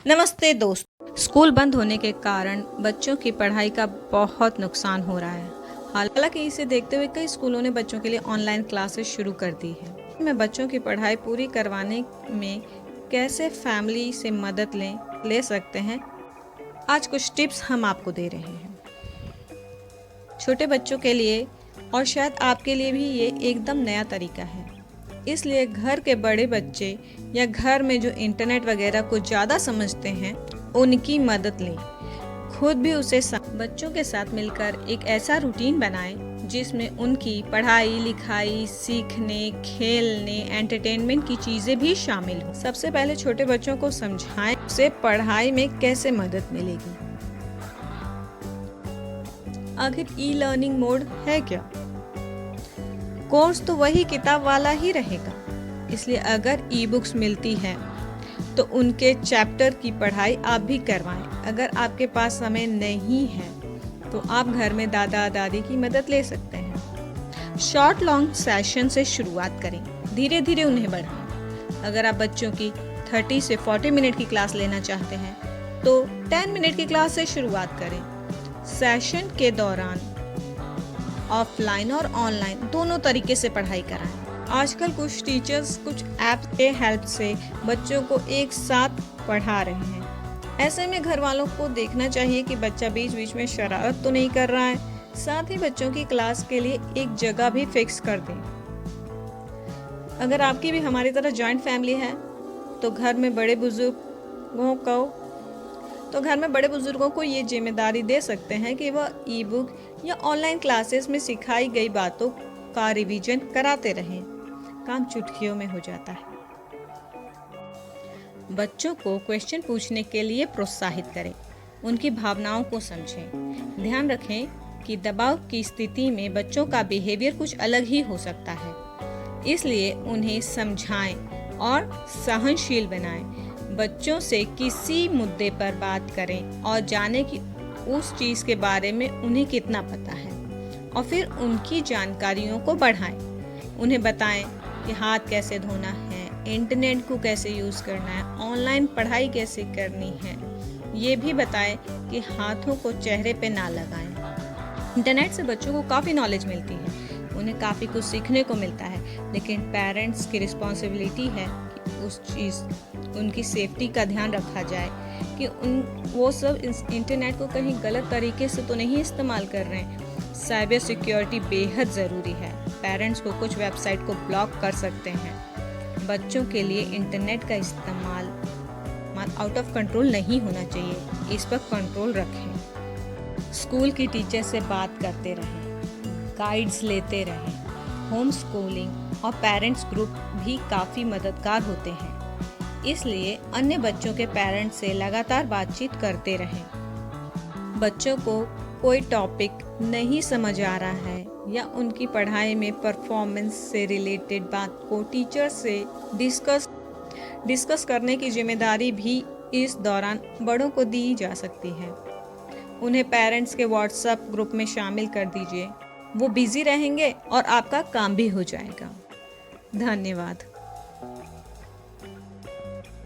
नमस्ते दोस्त। स्कूल बंद होने के कारण बच्चों की पढ़ाई का बहुत नुकसान हो रहा है। हालांकि इसे देखते हुए कई स्कूलों ने बच्चों के लिए ऑनलाइन क्लासेस शुरू कर दी है। में बच्चों की पढ़ाई पूरी करवाने में कैसे फैमिली से मदद ले सकते हैं, आज कुछ टिप्स हम आपको दे रहे हैं। छोटे बच्चों के लिए और शायद आपके लिए भी ये एकदम नया तरीका है, इसलिए घर के बड़े बच्चे या घर में जो इंटरनेट वगैरह को ज़्यादा समझते हैं उनकी मदद लें। खुद भी उसे बच्चों के साथ मिलकर एक ऐसा रूटीन बनाएं जिसमें उनकी पढ़ाई लिखाई, सीखने, खेलने, एंटरटेनमेंट की चीज़ें भी शामिल हों। सबसे पहले छोटे बच्चों को समझाएं उसे पढ़ाई में कैसे मदद मिलेगी। आखिर ई लर्निंग मोड है क्या? कोर्स तो वही किताब वाला ही रहेगा, इसलिए अगर ई बुक्स मिलती है तो उनके चैप्टर की पढ़ाई आप भी करवाएं। अगर आपके पास समय नहीं है तो आप घर में दादा दादी की मदद ले सकते हैं। शॉर्ट लॉन्ग सेशन से शुरुआत करें, धीरे धीरे उन्हें बढ़ाएं। अगर आप बच्चों की 30 से 40 मिनट की क्लास लेना चाहते हैं तो 10 मिनट की क्लास से शुरुआत करें। सेशन के दौरान ऑफलाइन और ऑनलाइन दोनों तरीके से पढ़ाई कराएं। आजकल कुछ टीचर्स कुछ ऐप के हेल्प से बच्चों को एक साथ पढ़ा रहे हैं। ऐसे में घर वालों को देखना चाहिए कि बच्चा बीच बीच में शरारत तो नहीं कर रहा है। साथ ही बच्चों की क्लास के लिए एक जगह भी फिक्स कर दें। अगर आपकी भी हमारी तरह जॉइंट फैमिली है तो घर में बड़े बुजुर्गों को ये जिम्मेदारी दे सकते हैं कि वह ई बुक या ऑनलाइन क्लासेस में सिखाई गई बातों का रिवीजन कराते रहें। काम चुटकियों में हो जाता है। बच्चों को क्वेश्चन पूछने के लिए प्रोत्साहित करें, उनकी भावनाओं को समझें। ध्यान रखें कि दबाव की स्थिति में बच्चों का बिहेवियर कुछ अलग ही हो सकता है, इसलिए उन्हें समझाएं और सहनशील बनाएं। बच्चों से किसी मुद्दे पर बात करें और जानें कि उस चीज़ के बारे में उन्हें कितना पता है और फिर उनकी जानकारियों को बढ़ाएं। उन्हें बताएं कि हाथ कैसे धोना है, इंटरनेट को कैसे यूज़ करना है, ऑनलाइन पढ़ाई कैसे करनी है। ये भी बताएं कि हाथों को चेहरे पे ना लगाएं। इंटरनेट से बच्चों को काफ़ी नॉलेज मिलती है, उन्हें काफ़ी कुछ सीखने को मिलता है, लेकिन पेरेंट्स की रिस्पॉन्सिबिलिटी है कि उस चीज़ उनकी सेफ्टी का ध्यान रखा जाए कि वो सब इंटरनेट को कहीं गलत तरीके से तो नहीं इस्तेमाल कर रहे हैं। साइबर सिक्योरिटी बेहद ज़रूरी है। पेरेंट्स को कुछ वेबसाइट को ब्लॉक कर सकते हैं। बच्चों के लिए इंटरनेट का इस्तेमाल आउट ऑफ कंट्रोल नहीं होना चाहिए, इस पर कंट्रोल रखें। स्कूल की टीचर से बात करते रहें, गाइड्स लेते रहें। होम स्कूलिंग और पेरेंट्स ग्रुप भी काफ़ी मददगार होते हैं, इसलिए अन्य बच्चों के पेरेंट्स से लगातार बातचीत करते रहें। बच्चों को कोई टॉपिक नहीं समझ आ रहा है या उनकी पढ़ाई में परफॉर्मेंस से रिलेटेड बात को टीचर से डिस्कस करने की जिम्मेदारी भी इस दौरान बड़ों को दी जा सकती है। उन्हें पेरेंट्स के व्हाट्सएप ग्रुप में शामिल कर दीजिए, वो बिजी रहेंगे और आपका काम भी हो जाएगा। धन्यवाद।